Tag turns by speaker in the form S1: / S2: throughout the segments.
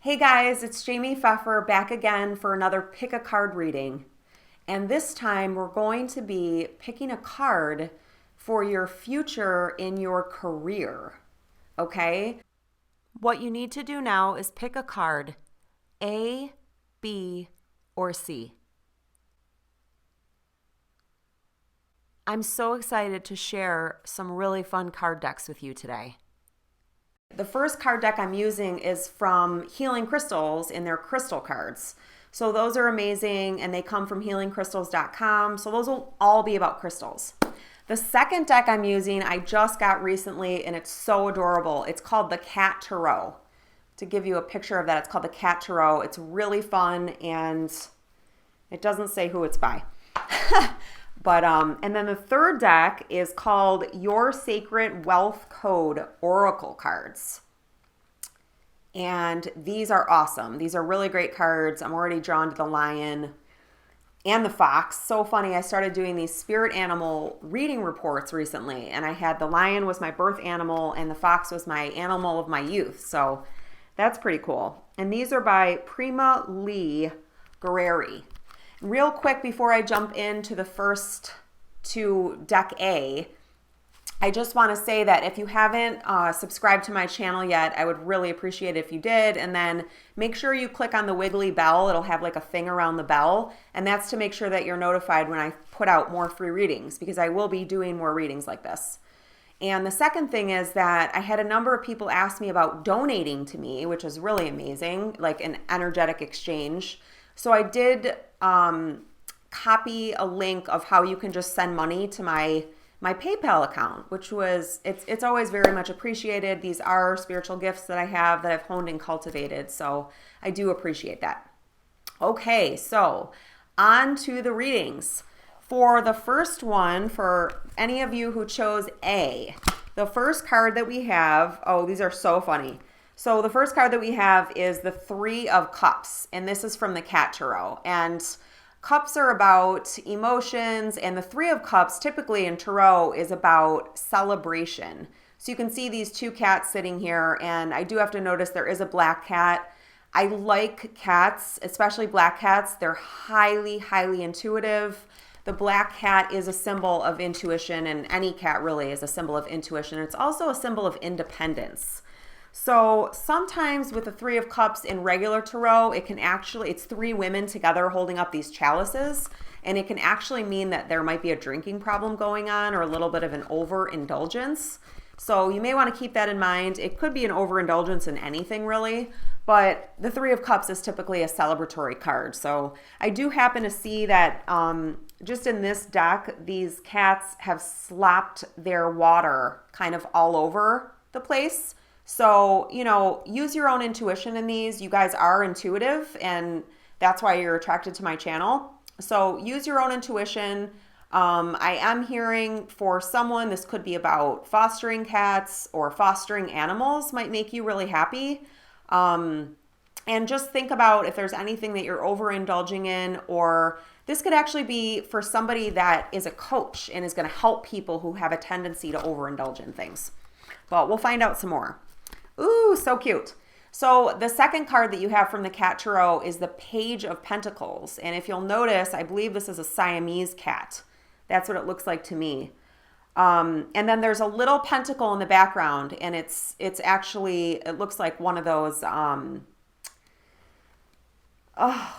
S1: Hey guys, it's Jamie Pfeffer back again for another pick a card reading. And this time we're going to be picking a card for your future in your career. Okay? What you need to do now is pick a card A, B, or C. I'm so excited to share some really fun card decks with you today. The first card deck I'm using is from Healing Crystals in their crystal cards. So those are amazing and they come from healingcrystals.com. So those will all be about crystals. The second deck I'm using, I just got recently and it's so adorable. It's called the Cat Tarot. To give you a picture of that, it's called the Cat Tarot. It's really fun and it doesn't say who it's by. And then the third deck is called Your Sacred Wealth Code Oracle cards. And these are awesome. These are really great cards. I'm already drawn to the lion and the fox. So funny. I started doing these spirit animal reading reports recently, and I had the lion was my birth animal and the fox was my animal of my youth. So that's pretty cool. And these are by Prima Lee Guerreri. Real quick before I jump into the first to deck A, I just want to say that if you haven't subscribed to my channel yet, I would really appreciate it if you did. And then make sure you click on the wiggly bell. It'll have like a thing around the bell. And that's to make sure that you're notified when I put out more free readings, because I will be doing more readings like this. And the second thing is that I had a number of people ask me about donating to me, which is really amazing, like an energetic exchange. So I did copy a link of how you can just send money to my PayPal account, which was, it's always very much appreciated. These are spiritual gifts that I have that I've honed and cultivated. So I do appreciate that. Okay, so on to the readings. For the first one, for any of you who chose A, the first card that we have, oh, these are so funny. So the first card that we have is the Three of Cups, and this is from the Cat Tarot. And cups are about emotions, and the Three of Cups typically in Tarot is about celebration. So you can see these two cats sitting here, and I do have to notice there is a black cat. I like cats, especially black cats. They're highly, highly intuitive. The black cat is a symbol of intuition, and any cat really is a symbol of intuition. It's also a symbol of independence. So sometimes with the Three of Cups in regular tarot, it's three women together holding up these chalices, and it can actually mean that there might be a drinking problem going on or a little bit of an overindulgence. So you may want to keep that in mind. It could be an overindulgence in anything really, but the Three of Cups is typically a celebratory card. So I do happen to see that just in this deck, these cats have slopped their water kind of all over the place. So, use your own intuition in these. You guys are intuitive, and that's why you're attracted to my channel. So use your own intuition. I am hearing for someone, this could be about fostering cats or fostering animals might make you really happy. And just think about if there's anything that you're overindulging in, or this could actually be for somebody that is a coach and is going to help people who have a tendency to overindulge in things. But we'll find out some more. Ooh, so cute. So the second card that you have from the Cat Tarot is the Page of Pentacles. And if you'll notice, I believe this is a Siamese cat. That's what it looks like to me. And then there's a little pentacle in the background, and it's actually, it looks like one of those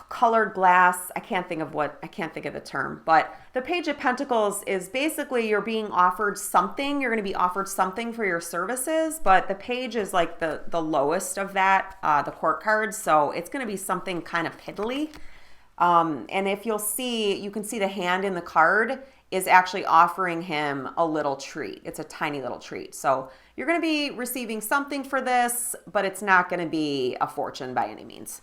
S1: colored glass. I can't think of the term, but the Page of Pentacles is basically you're being offered something. You're going to be offered something for your services, but the page is like the lowest of that, the court cards. So it's going to be something kind of piddly. And if you can see the hand in the card is actually offering him a little treat. It's a tiny little treat. So you're going to be receiving something for this, but it's not going to be a fortune by any means.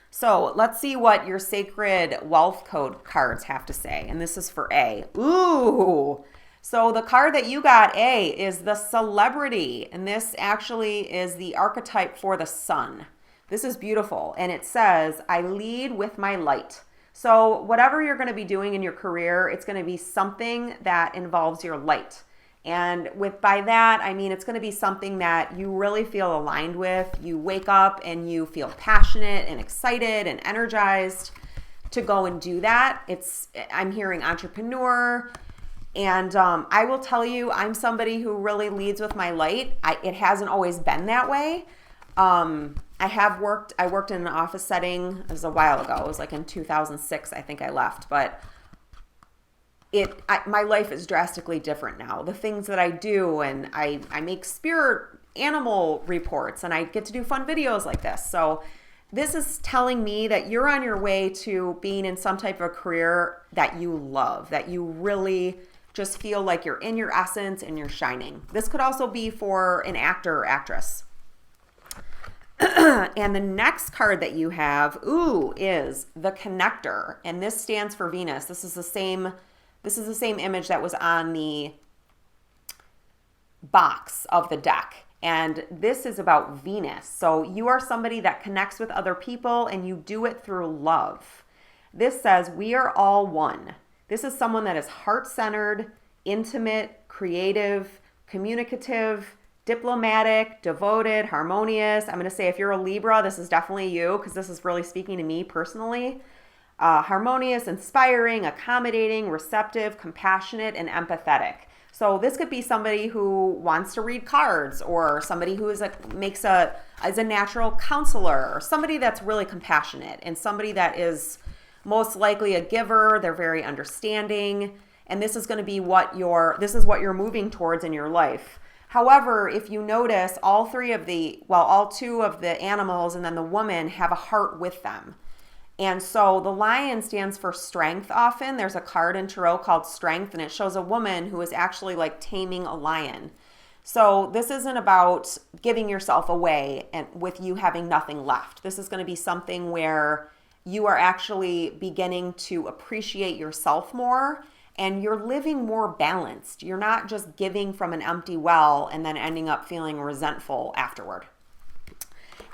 S1: So let's see what your Sacred Wealth Code cards have to say. And this is for A. Ooh. So the card that you got, A, is the Celebrity. And this actually is the archetype for the sun. This is beautiful. And it says, I lead with my light. So whatever you're going to be doing in your career, it's going to be something that involves your light. And by that, I mean, it's going to be something that you really feel aligned with. You wake up and you feel passionate and excited and energized to go and do that. I'm hearing entrepreneur. And I will tell you, I'm somebody who really leads with my light. It hasn't always been that way. I worked in an office setting. It was a while ago. It was like in 2006, I think I left. But my life is drastically different now. The things that I do, and I make spirit animal reports, and I get to do fun videos like this. So this is telling me that you're on your way to being in some type of a career that you love, that you really just feel like you're in your essence and you're shining. This could also be for an actor or actress. And the next card that you have, is the Connector, and this stands for Venus. This is the same image that was on the box of the deck. And this is about Venus. So you are somebody that connects with other people and you do it through love. This says we are all one. This is someone that is heart-centered, intimate, creative, communicative, diplomatic, devoted, harmonious. I'm going to say if you're a Libra, this is definitely you because this is really speaking to me personally. Harmonious, inspiring, accommodating, receptive, compassionate, and empathetic. So this could be somebody who wants to read cards, or somebody who is a natural counselor, or somebody that's really compassionate, and somebody that is most likely a giver. They're very understanding, and this is going to be what you're moving towards in your life. However, if you notice, all two of the animals and then the woman have a heart with them. And so the lion stands for strength often. There's a card in Tarot called Strength, and it shows a woman who is actually like taming a lion. So this isn't about giving yourself away and with you having nothing left. This is going to be something where you are actually beginning to appreciate yourself more, and you're living more balanced. You're not just giving from an empty well and then ending up feeling resentful afterward.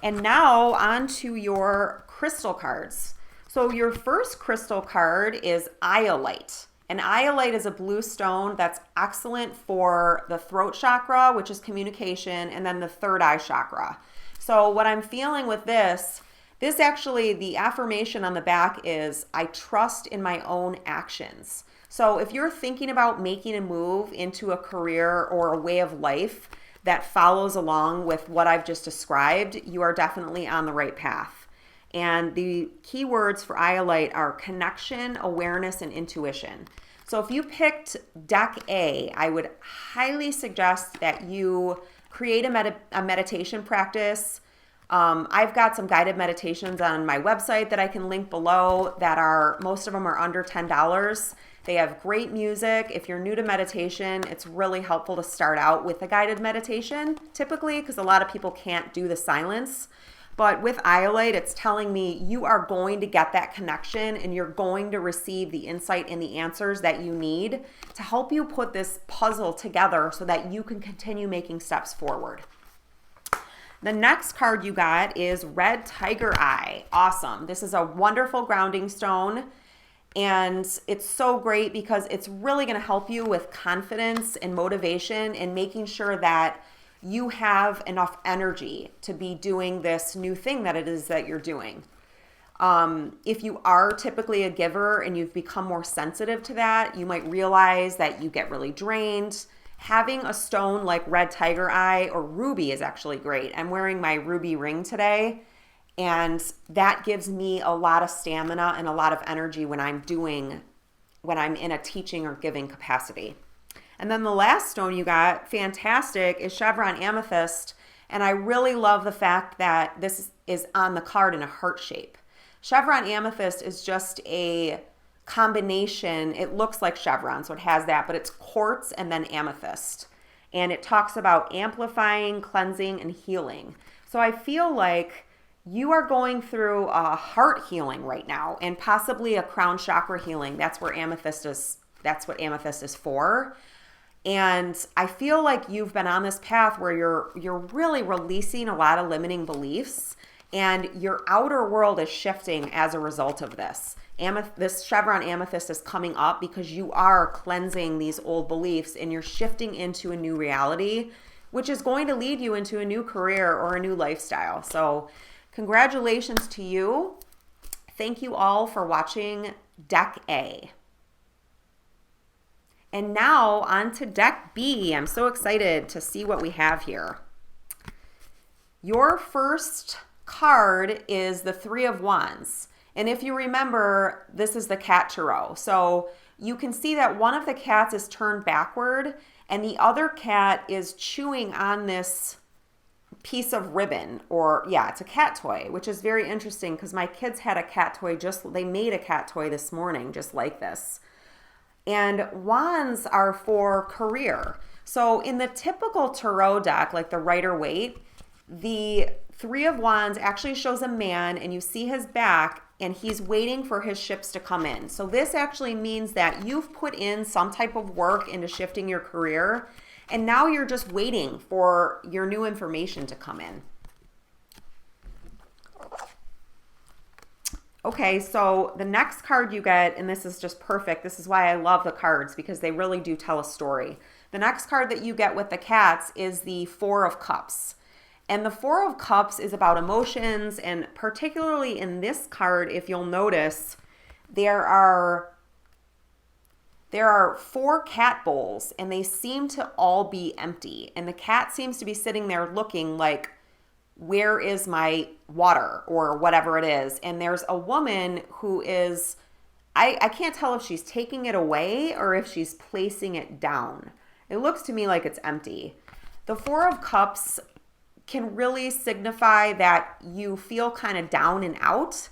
S1: And now on to your crystal cards. So your first crystal card is Iolite. And Iolite is a blue stone that's excellent for the throat chakra, which is communication, and then the third eye chakra. So what I'm feeling with this actually, the affirmation on the back is, I trust in my own actions. So if you're thinking about making a move into a career or a way of life that follows along with what I've just described, you are definitely on the right path. And the key words for Iolite are connection, awareness, and intuition. So if you picked deck A, I would highly suggest that you create a meditation practice. I've got some guided meditations on my website that I can link below most of them are under $10. They have great music. If you're new to meditation, it's really helpful to start out with a guided meditation, typically, because a lot of people can't do the silence. But with Iolite, it's telling me you are going to get that connection and you're going to receive the insight and the answers that you need to help you put this puzzle together so that you can continue making steps forward. The next card you got is Red Tiger Eye. Awesome. This is a wonderful grounding stone. And it's so great because it's really going to help you with confidence and motivation and making sure that you have enough energy to be doing this new thing that it is that you're doing. If you are typically a giver and you've become more sensitive to that, you might realize that you get really drained. Having a stone like Red Tiger Eye or Ruby is actually great. I'm wearing my Ruby ring today, and that gives me a lot of stamina and a lot of energy when I'm in a teaching or giving capacity. And then the last stone you got, fantastic, is Chevron Amethyst. And I really love the fact that this is on the card in a heart shape. Chevron Amethyst is just a combination. It looks like chevron, so it has that, but it's quartz and then amethyst. And it talks about amplifying, cleansing, and healing. So I feel like you are going through a heart healing right now and possibly a crown chakra healing. That's what amethyst is for. And I feel like you've been on this path where you're really releasing a lot of limiting beliefs And your outer world is shifting as a result of this. This chevron amethyst is coming up because you are cleansing these old beliefs and you're shifting into a new reality, which is going to lead you into a new career or a new lifestyle. So congratulations to you. Thank you all for watching Deck A. And now on to Deck B. I'm so excited to see what we have here. Your first card is the Three of Wands. And if you remember, this is the cat tarot. So you can see that one of the cats is turned backward and the other cat is chewing on this piece of ribbon, or yeah, it's a cat toy, which is very interesting because my kids had a cat toy, they made a cat toy this morning just like this. And wands are for career. So in the typical tarot deck, like the Rider-Waite, the Three of Wands actually shows a man and you see his back and he's waiting for his ships to come in. So this actually means that you've put in some type of work into shifting your career and now you're just waiting for your new information to come in. Okay, so the next card you get, and this is just perfect. This is why I love the cards because they really do tell a story. The next card that you get with the cats is the Four of Cups. And the Four of Cups is about emotions, and particularly in this card, if you'll notice, there are 4 cat bowls and they seem to all be empty. And the cat seems to be sitting there looking like, where is my water or whatever it is? And there's a woman who is, I can't tell if she's taking it away or if she's placing it down. It looks to me like it's empty. The Four of Cups can really signify that you feel kind of down and out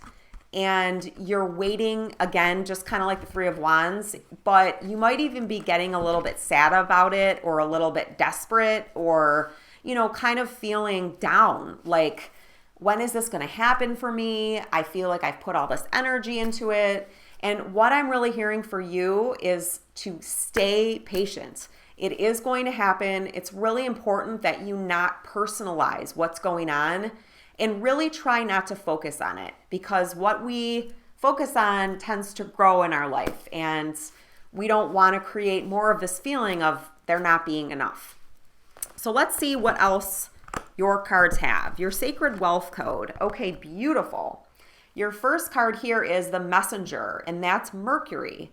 S1: and you're waiting, again, just kind of like the Three of Wands, but you might even be getting a little bit sad about it or a little bit desperate or, you know, kind of feeling down. Like, when is this going to happen for me? I feel like I've put all this energy into it. And what I'm really hearing for you is to stay patient. It is going to happen. It's really important that you not personalize what's going on and really try not to focus on it, because what we focus on tends to grow in our life and we don't want to create more of this feeling of there not being enough. So let's see what else your cards have. Your Sacred Wealth Code. Okay, beautiful. Your first card here is the Messenger, and that's Mercury.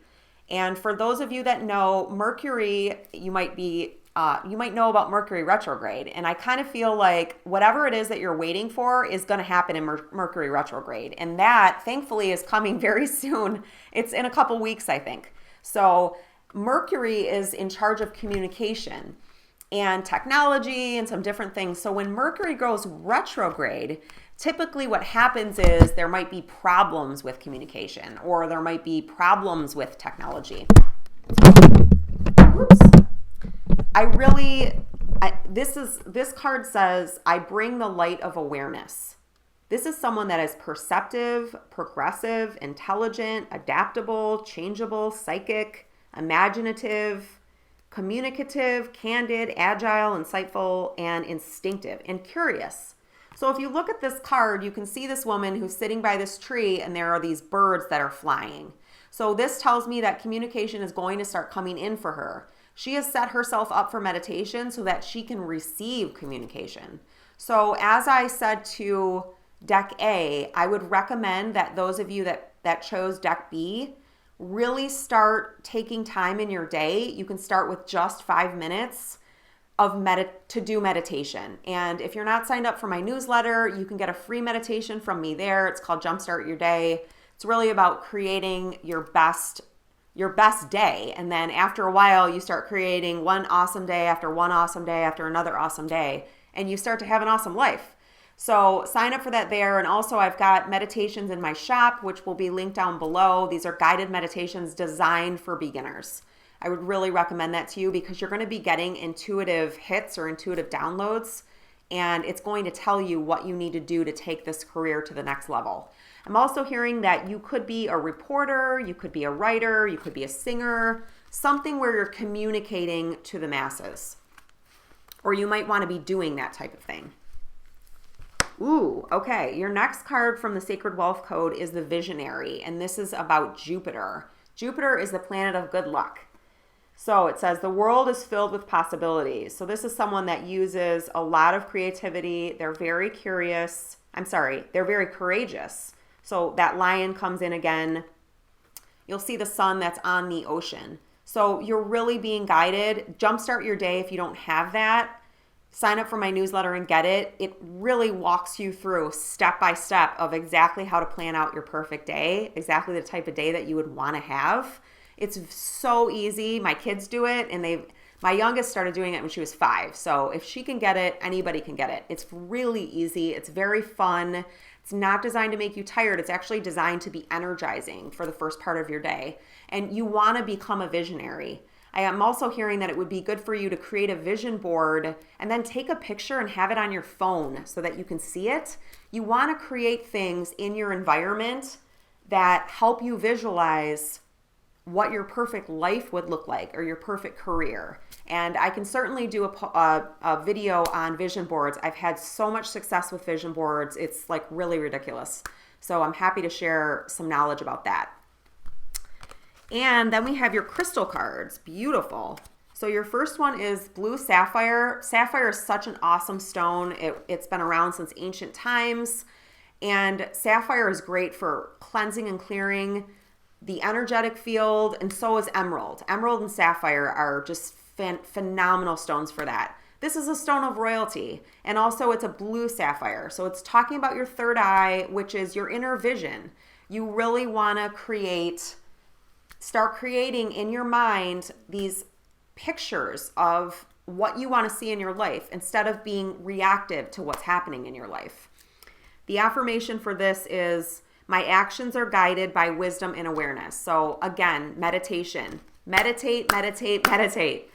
S1: And for those of you that know Mercury, you might know about Mercury retrograde. And I kind of feel like whatever it is that you're waiting for is going to happen in Mercury retrograde. And that, thankfully, is coming very soon. It's in a couple weeks, I think. So Mercury is in charge of communication and technology and some different things. So when Mercury goes retrograde, typically what happens is there might be problems with communication or there might be problems with technology. Oops. This card says, I bring the light of awareness. This is someone that is perceptive, progressive, intelligent, adaptable, changeable, psychic, imaginative, communicative, candid, agile, insightful, and instinctive, and curious. So if you look at this card, you can see this woman who's sitting by this tree and there are these birds that are flying. So this tells me that communication is going to start coming in for her. She has set herself up for meditation so that she can receive communication. So as I said to Deck A, I would recommend that those of you that chose Deck B really start taking time in your day. You can start with just 5 minutes to do meditation. And if you're not signed up for my newsletter, you can get a free meditation from me there. It's called Jumpstart Your Day. It's really about creating your best day. And then after a while, you start creating one awesome day after one awesome day after another awesome day, and you start to have an awesome life. So sign up for that there. And also I've got meditations in my shop, which will be linked down below. These are guided meditations designed for beginners. I would really recommend that to you because you're going to be getting intuitive hits or intuitive downloads, and it's going to tell you what you need to do to take this career to the next level. I'm also hearing that you could be a reporter, you could be a writer, you could be a singer, something where you're communicating to the masses, or you might want to be doing that type of thing. Ooh, okay. Your next card from the Sacred Wealth Code is the Visionary, and this is about Jupiter. Jupiter is the planet of good luck. So it says the world is filled with possibilities. So this is someone that uses a lot of creativity. They're very curious. They're very courageous. So that lion comes in again. You'll see the sun that's on the ocean. So you're really being guided. Jumpstart your day if you don't have that. Sign up for my newsletter and get it. It really walks you through step by step of exactly how to plan out your perfect day, exactly the type of day that you would want to have. It's so easy. My kids do it, and my youngest started doing it when she was 5. So if she can get it, anybody can get it. It's really easy. It's very fun. It's not designed to make you tired. It's actually designed to be energizing for the first part of your day. And you want to become a visionary. I am also hearing that it would be good for you to create a vision board and then take a picture and have it on your phone so that you can see it. You want to create things in your environment that help you visualize what your perfect life would look like or your perfect career. And I can certainly do a video on vision boards. I've had so much success with vision boards. It's like really ridiculous. So I'm happy to share some knowledge about that. And then we have your crystal cards. Beautiful. So your first one is blue sapphire. Sapphire is such an awesome stone. It's been around since ancient times. And sapphire is great for cleansing and clearing the energetic field, and so is emerald. Emerald and sapphire are just phenomenal stones for that. This is a stone of royalty, and also it's a blue sapphire. So it's talking about your third eye, which is your inner vision. You really want to start creating in your mind these pictures of what you want to see in your life instead of being reactive to what's happening in your life. The affirmation for this is, my actions are guided by wisdom and awareness. So again, meditation. Meditate, meditate, meditate.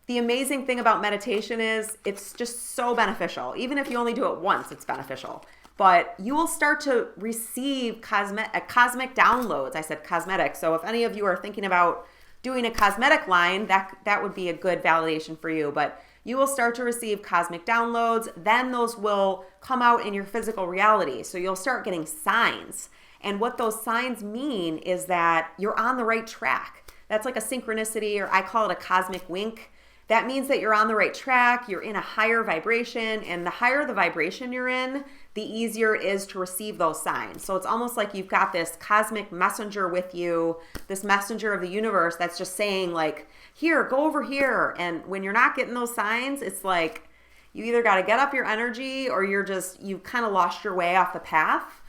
S1: The amazing thing about meditation is it's just so beneficial. Even if you only do it once, it's beneficial. But you will start to receive cosmic downloads. I said cosmetic. So if any of you are thinking about doing a cosmetic line, that would be a good validation for you. But you will start to receive cosmic downloads. Then those will come out in your physical reality. So you'll start getting signs. And what those signs mean is that you're on the right track. That's like a synchronicity, or I call it a cosmic wink. That means that you're on the right track, you're in a higher vibration, and the higher the vibration you're in, the easier it is to receive those signs. So it's almost like you've got this cosmic messenger with you, this messenger of the universe that's just saying like, here, go over here. And when you're not getting those signs, it's like you either got to get up your energy or you've kind of lost your way off the path.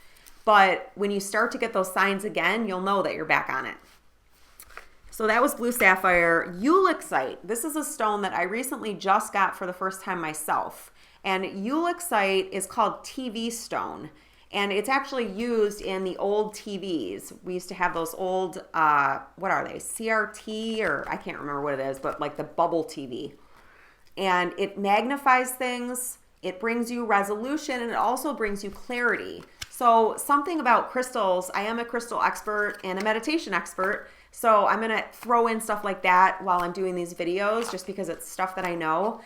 S1: But when you start to get those signs again, you'll know that you're back on it. So that was blue sapphire. Ulexite. This is a stone that I recently just got for the first time myself. And ulexite is called TV stone. And it's actually used in the old TVs. We used to have those old, what are they? CRT, or I can't remember what it is, but like the bubble TV. And it magnifies things. It brings you resolution, and it also brings you clarity. So something about crystals, I am a crystal expert and a meditation expert. So I'm going to throw in stuff like that while I'm doing these videos, just because it's stuff that I know.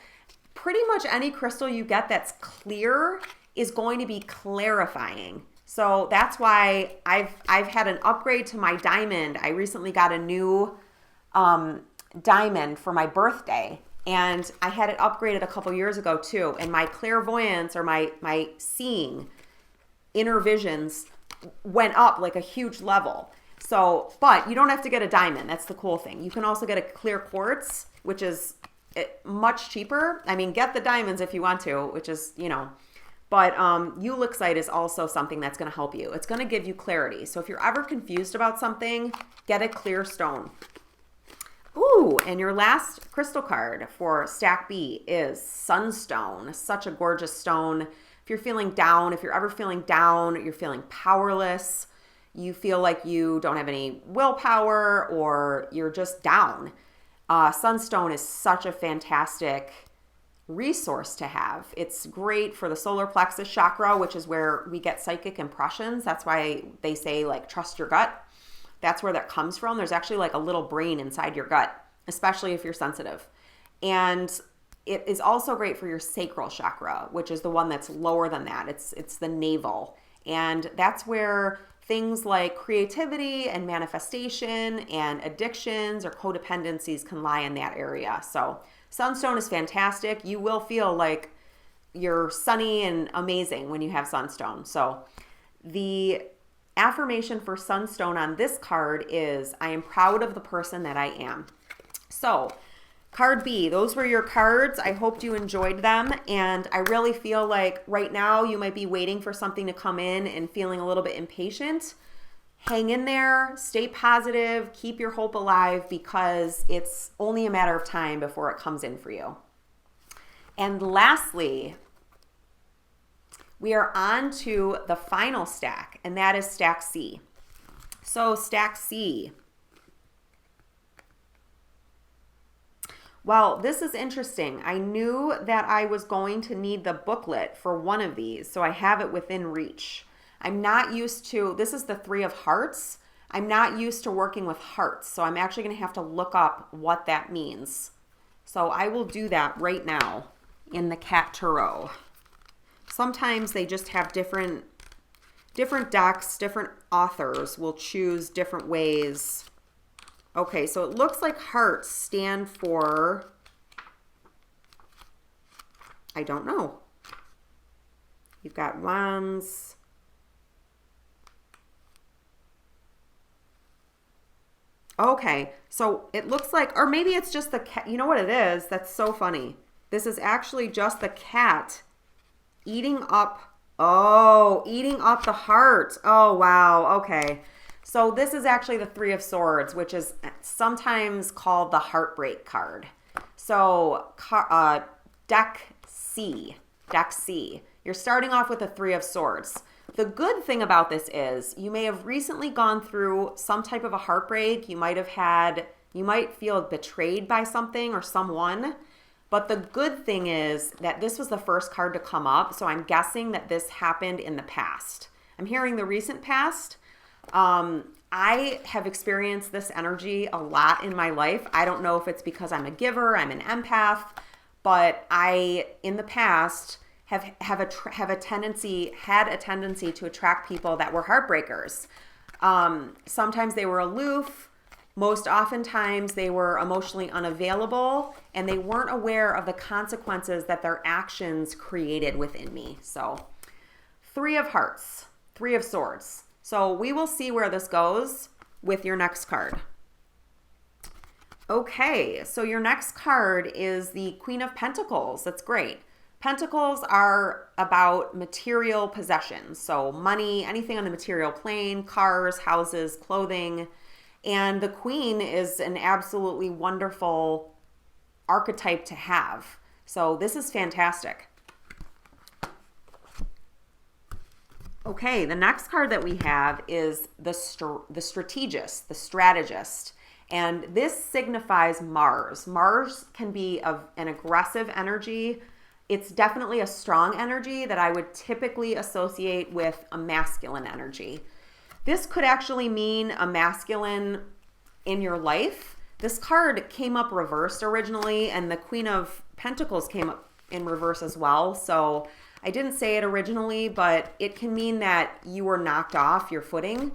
S1: Pretty much any crystal you get that's clear is going to be clarifying. So that's why I've had an upgrade to my diamond. I recently got a new diamond for my birthday, and I had it upgraded a couple years ago too. And my clairvoyance, or my seeing, inner visions, went up like a huge level. So, but you don't have to get a diamond. That's the cool thing. You can also get a clear quartz, which is much cheaper. I mean, get the diamonds if you want to, which is, but ulexite is also something that's going to help you. It's going to give you clarity. So if you're ever confused about something, get a clear stone. Ooh, and your last crystal card for stack B is sunstone. Such a gorgeous stone. If you're feeling down, if you're ever feeling down, you're feeling powerless, you feel like you don't have any willpower, or you're just down, sunstone is such a fantastic resource to have. It's great for the solar plexus chakra, which is where we get psychic impressions. That's why they say like trust your gut. That's where that comes from. There's actually like a little brain inside your gut, especially if you're sensitive. And it is also great for your sacral chakra, which is the one that's lower than that. It's the navel. And that's where things like creativity and manifestation and addictions or codependencies can lie in that area. So sunstone is fantastic. You will feel like you're sunny and amazing when you have sunstone. So the affirmation for sunstone on this card is, I am proud of the person that I am. So card B, those were your cards. I hoped you enjoyed them. And I really feel like right now you might be waiting for something to come in and feeling a little bit impatient. Hang in there, stay positive, keep your hope alive, because it's only a matter of time before it comes in for you. And lastly, we are on to the final stack, and that is stack C. So stack C. Well, this is interesting. I knew that I was going to need the booklet for one of these, so I have it within reach. I'm not used to, this is the 3 of hearts. I'm not used to working with hearts, so I'm actually going to have to look up what that means. So I will do that right now in the Cat Tarot. Sometimes they just have different decks, different authors will choose different ways. Okay, so it looks like hearts stand for, I don't know. You've got wands. Okay, so it looks like, or maybe it's just the cat. You know what it is? That's so funny. This is actually just the cat eating up the heart. Oh, wow. Okay. So this is actually the 3 of Swords, which is sometimes called the heartbreak card. So deck C. You're starting off with the 3 of Swords. The good thing about this is you may have recently gone through some type of a heartbreak. You might feel betrayed by something or someone. But the good thing is that this was the first card to come up, so I'm guessing that this happened in the past. I'm hearing the recent past. I have experienced this energy a lot in my life. I don't know if it's because I'm a giver, I'm an empath, but I, in the past, had a tendency to attract people that were heartbreakers. Sometimes they were aloof. Most oftentimes they were emotionally unavailable, and they weren't aware of the consequences that their actions created within me. So 3 of hearts, 3 of swords. So we will see where this goes with your next card. Okay, so your next card is the Queen of Pentacles. That's great. Pentacles are about material possessions. So money, anything on the material plane, cars, houses, clothing. And the Queen is an absolutely wonderful archetype to have. So this is fantastic. Okay, the next card that we have is the strategist, the strategist. And this signifies Mars. Mars can be an aggressive energy. It's definitely a strong energy that I would typically associate with a masculine energy. This could actually mean a masculine in your life. This card came up reversed originally, and the Queen of Pentacles came up in reverse as well. So I didn't say it originally, but it can mean that you were knocked off your footing.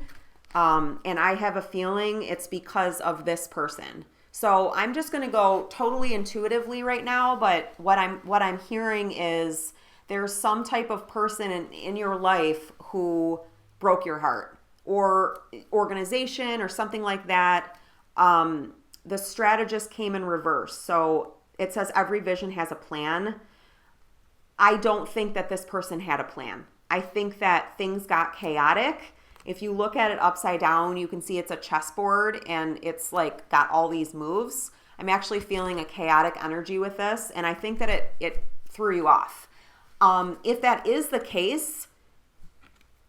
S1: And I have a feeling it's because of this person. So I'm just going to go totally intuitively right now, but what I'm hearing is there's some type of person in your life who broke your heart, or organization or something like that. The strategist came in reverse. So it says every vision has a plan. I don't think that this person had a plan. I think that things got chaotic. If you look at it upside down, you can see it's a chessboard and it's like got all these moves. I'm actually feeling a chaotic energy with this, and I think that it threw you off. If that is the case,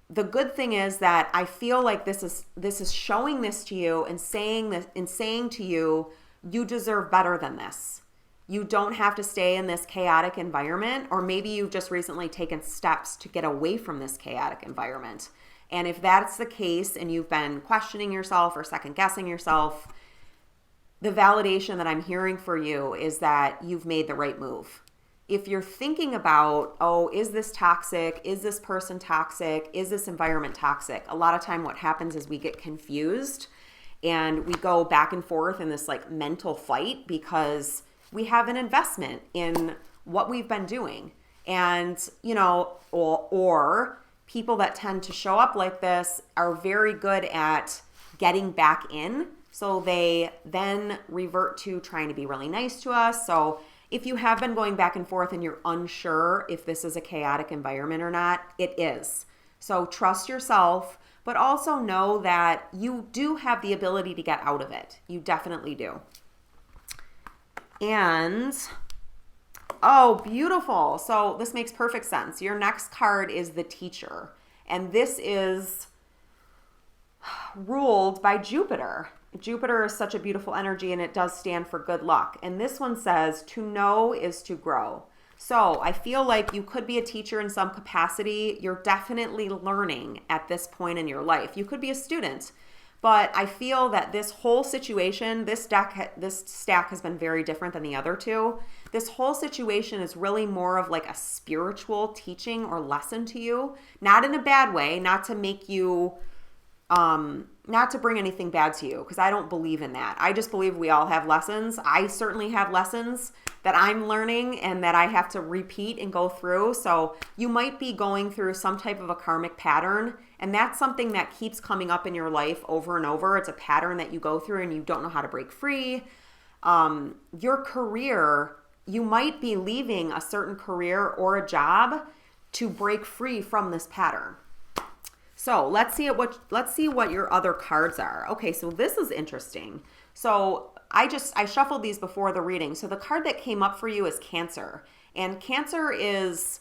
S1: the good thing is that I feel like this is showing this to you and saying to you, you deserve better than this. You don't have to stay in this chaotic environment, or maybe you've just recently taken steps to get away from this chaotic environment. And if that's the case and you've been questioning yourself or second guessing yourself, the validation that I'm hearing for you is that you've made the right move. If you're thinking about, oh, is this toxic? Is this person toxic? Is this environment toxic? A lot of time what happens is we get confused and we go back and forth in this like mental fight because we have an investment in what we've been doing. And, you know, or people that tend to show up like this are very good at getting back in. So they then revert to trying to be really nice to us. So if you have been going back and forth and you're unsure if this is a chaotic environment or not, it is. So trust yourself, but also know that you do have the ability to get out of it. You definitely do. And, oh, beautiful. So this makes perfect sense. Your next card is the Teacher. And this is ruled by Jupiter. Jupiter is such a beautiful energy and it does stand for good luck. And this one says, to know is to grow. So I feel like you could be a teacher in some capacity. You're definitely learning at this point in your life. You could be a student, but I feel that this whole situation, this stack has been very different than the other two. This whole situation is really more of like a spiritual teaching or lesson to you, not in a bad way, not to make you not to bring anything bad to you, because I don't believe in that. I just believe we all have lessons. I certainly have lessons that I'm learning and that I have to repeat and go through. So you might be going through some type of a karmic pattern, and that's something that keeps coming up in your life over and over. It's a pattern that you go through and you don't know how to break free. Your career, you might be leaving a certain career or a job to break free from this pattern. So let's see what your other cards are. Okay, so this is interesting. So I shuffled these before the reading. So the card that came up for you is Cancer. And Cancer is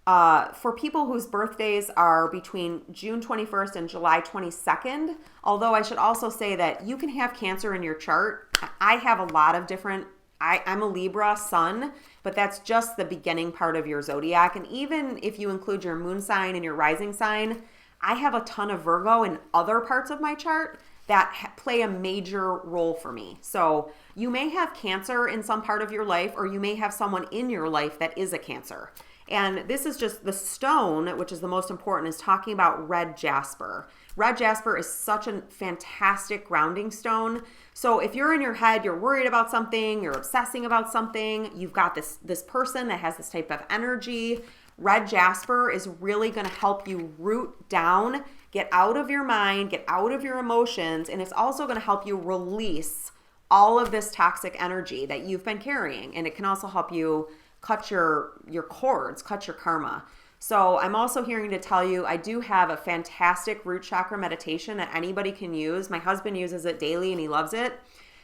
S1: for people whose birthdays are between June 21st and July 22nd. Although I should also say that you can have Cancer in your chart. I have a lot of different, I'm a Libra sun, but that's just the beginning part of your zodiac. And even if you include your moon sign and your rising sign, I have a ton of Virgo in other parts of my chart that play a major role for me. So you may have Cancer in some part of your life, or you may have someone in your life that is a Cancer. And this is just the stone, which is the most important, is talking about red jasper. Red jasper is such a fantastic grounding stone. So if you're in your head, you're worried about something, you're obsessing about something, you've got this person that has this type of energy, red jasper is really going to help you root down, get out of your mind, get out of your emotions, and it's also going to help you release all of this toxic energy that you've been carrying. And it can also help you cut your cords, cut your karma. So I'm also hearing to tell you, I do have a fantastic root chakra meditation that anybody can use. My husband uses it daily and he loves it.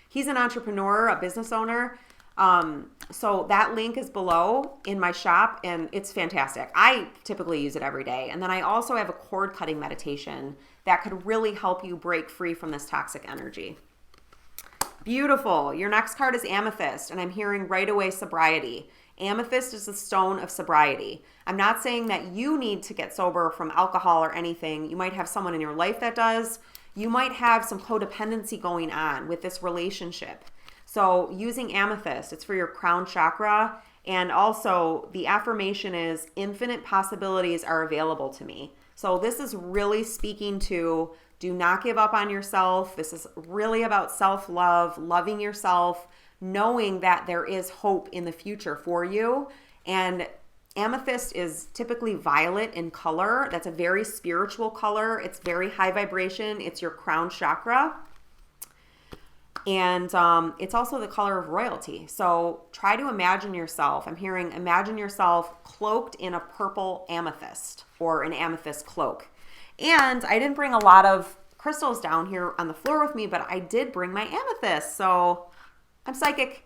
S1: He's an entrepreneur, a business owner. So that link is below in my shop and it's fantastic. I typically use it every day. And then I also have a cord cutting meditation that could really help you break free from this toxic energy. Beautiful. Your next card is Amethyst, and I'm hearing right away sobriety. Amethyst is the stone of sobriety. I'm not saying that you need to get sober from alcohol or anything. You might have someone in your life that does. You might have some codependency going on with this relationship. So using amethyst, it's for your crown chakra. And also the affirmation is infinite possibilities are available to me. So this is really speaking to do not give up on yourself. This is really about self-love, loving yourself, knowing that there is hope in the future for you. And amethyst is typically violet in color. That's a very spiritual color. It's very high vibration. It's your crown chakra. And it's also the color of royalty. So try to imagine yourself, imagine yourself cloaked in a purple amethyst or an amethyst cloak. And I didn't bring a lot of crystals down here on the floor with me, but I did bring my amethyst. So I'm psychic.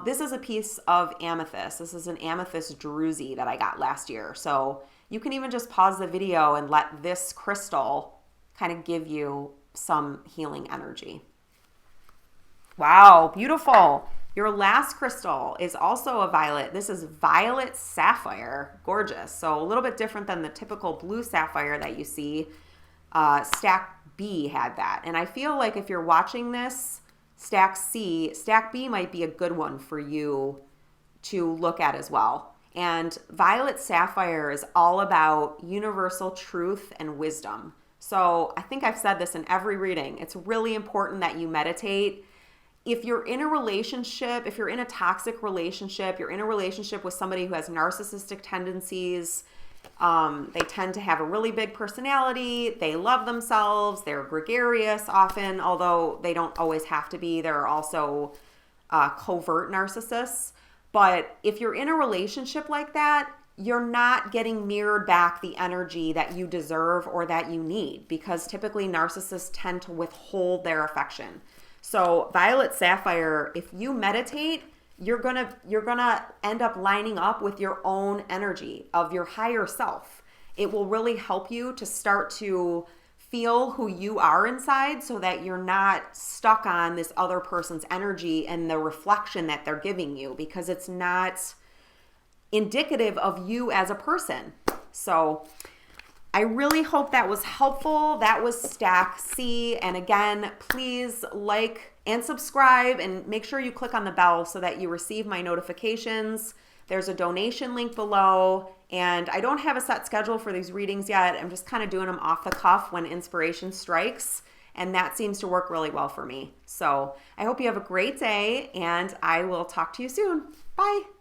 S1: This is a piece of amethyst. This is an amethyst druzy that I got last year. So you can even just pause the video and let this crystal kind of give you some healing energy. Wow, beautiful. Your last crystal is also a violet. This is violet sapphire. Gorgeous. So a little bit different than the typical blue sapphire that you see. Stack B had that. And I feel like if you're watching this, stack C, stack B might be a good one for you to look at as well. And Violet Sapphire is all about universal truth and wisdom. So I think I've said this in every reading. It's really important that you meditate. If you're in a relationship, if you're in a toxic relationship, you're in a relationship with somebody who has narcissistic tendencies, they tend to have a really big personality, they love themselves, they're gregarious often, although they don't always have to be. There are also covert narcissists. But if you're in a relationship like that, you're not getting mirrored back the energy that you deserve or that you need, because typically narcissists tend to withhold their affection. So Violet Sapphire, if you meditate, you're gonna end up lining up with your own energy of your higher self. It will really help you to start to feel who you are inside, so that you're not stuck on this other person's energy and the reflection that they're giving you, because it's not indicative of you as a person. So I really hope that was helpful. That was stack C. And again, please like and subscribe, and make sure you click on the bell so that you receive my notifications. There's a donation link below, and I don't have a set schedule for these readings yet. I'm just kind of doing them off the cuff when inspiration strikes, and that seems to work really well for me. So I hope you have a great day, and I will talk to you soon. Bye.